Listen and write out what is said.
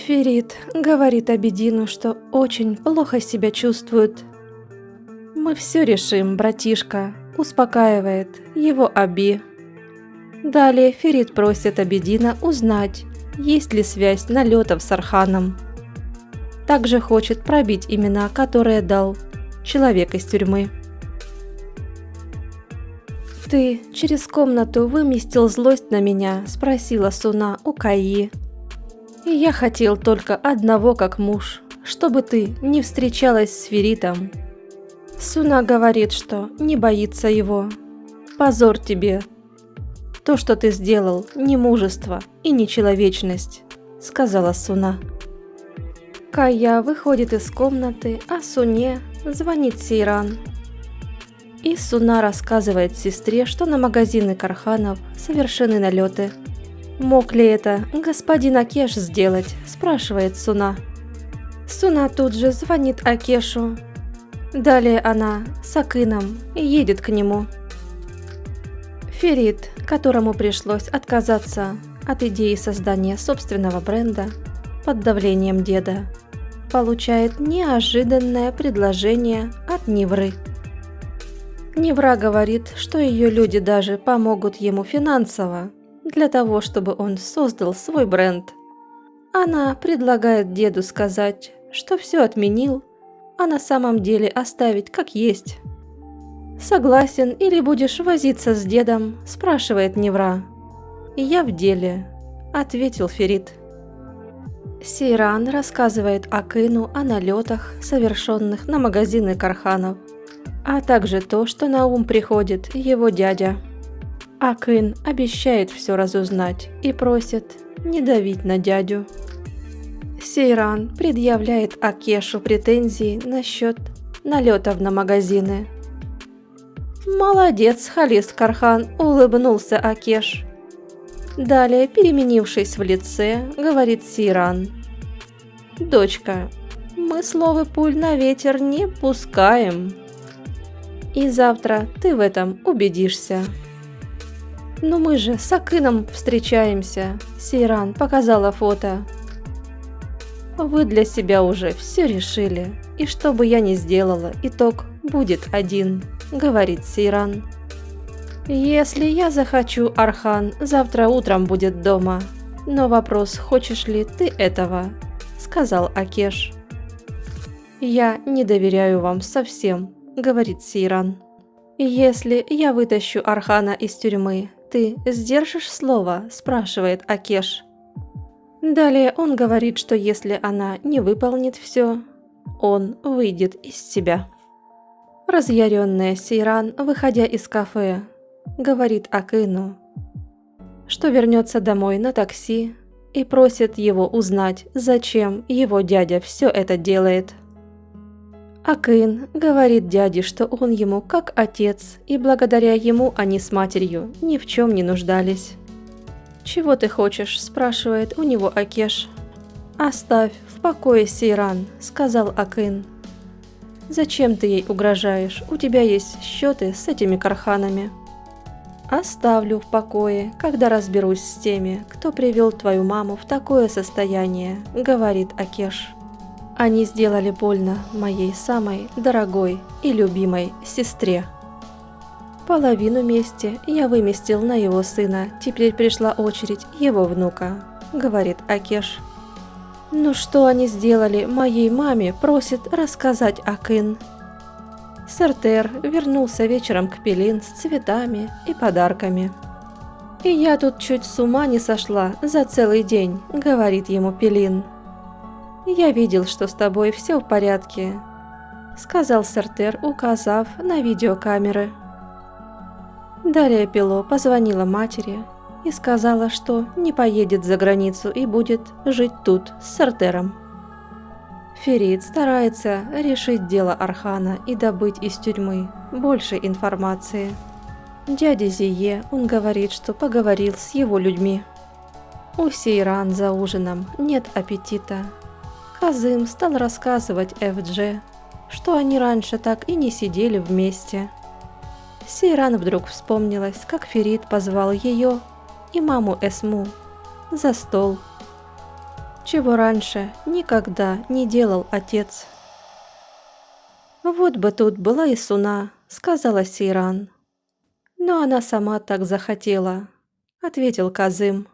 Ферит говорит Абедину, что очень плохо себя чувствует. «Мы все решим, братишка», – успокаивает его Аби. Далее Ферит просит Абедина узнать, есть ли связь налетов с Арханом. Также хочет пробить имена, которые дал человек из тюрьмы. «Ты через комнату выместил злость на меня?» – спросила Суна у Кайи. «И я хотел только одного как муж, чтобы ты не встречалась с Феритом». Суна говорит, что не боится его. «Позор тебе! То, что ты сделал, не мужество и не человечность», – сказала Суна. Кайя выходит из комнаты, а Суне звонит Сейран. И Суна рассказывает сестре, что на магазины Карханов совершены налеты. «Мог ли это господин Акеш сделать?» – спрашивает Суна. Суна тут же звонит Акешу. Далее она с Акыном едет к нему. Ферит, которому пришлось отказаться от идеи создания собственного бренда под давлением деда, получает неожиданное предложение от Нивры. Нивра говорит, что ее люди даже помогут ему финансово, для того, чтобы он создал свой бренд. Она предлагает деду сказать, что все отменил, а на самом деле оставить как есть. «Согласен или будешь возиться с дедом?» – спрашивает Нивра. «Я в деле», – ответил Ферит. Сейран рассказывает Акыну о налетах, совершенных на магазины Карханов, а также то, что на ум приходит его дядя. Акын обещает все разузнать и просит не давить на дядю. Сейран предъявляет Акешу претензии насчет налетов на магазины. «Молодец, Халист Кархан», – улыбнулся Акеш. Далее, переменившись в лице, говорит Сейран: «Дочка, мы слово пуль на ветер не пускаем. И завтра ты в этом убедишься». «Но мы же с Акыном встречаемся», – Сейран показала фото. «Вы для себя уже все решили, и что бы я ни сделала, итог будет один», – говорит Сейран. «Если я захочу, Архан завтра утром будет дома. Но вопрос, хочешь ли ты этого?» – сказал Акеш. «Я не доверяю вам совсем», – говорит Сейран. «Если я вытащу Архана из тюрьмы, ты сдержишь слово?» – спрашивает Акеш. Далее он говорит, что если она не выполнит все, он выйдет из себя. Разъяренная Сейран, выходя из кафе, говорит Акыну, что вернется домой на такси, и просит его узнать, зачем его дядя все это делает. Акын говорит дяде, что он ему как отец, и благодаря ему они с матерью ни в чем не нуждались. «Чего ты хочешь?» – спрашивает у него Акеш. «Оставь в покое Сейран», – сказал Акын. «Зачем ты ей угрожаешь? У тебя есть счеты с этими Карханами». «Оставлю в покое, когда разберусь с теми, кто привел твою маму в такое состояние», – говорит Акеш. «Они сделали больно моей самой дорогой и любимой сестре. Половину мести я выместил на его сына, теперь пришла очередь его внука», – говорит Акеш. «Ну что они сделали моей маме?» – просит рассказать Акын. Сартер вернулся вечером к Пелин с цветами и подарками. «И я тут чуть с ума не сошла за целый день», – говорит ему Пелин. «Я видел, что с тобой все в порядке», – сказал Сартер, указав на видеокамеры. Далее Пело позвонила матери и сказала, что не поедет за границу и будет жить тут с Сартером. Ферит старается решить дело Архана и добыть из тюрьмы больше информации. Дяде Зие он говорит, что поговорил с его людьми. У Сейран за ужином нет аппетита. Казым стал рассказывать Эфдже, что они раньше так и не сидели вместе. Сейран вдруг вспомнилась, как Ферит позвал ее и маму Эсму за стол. чего раньше никогда не делал отец. «Вот бы тут была и Суна», — сказала Сейран. «Но она сама так захотела», — ответил Казым.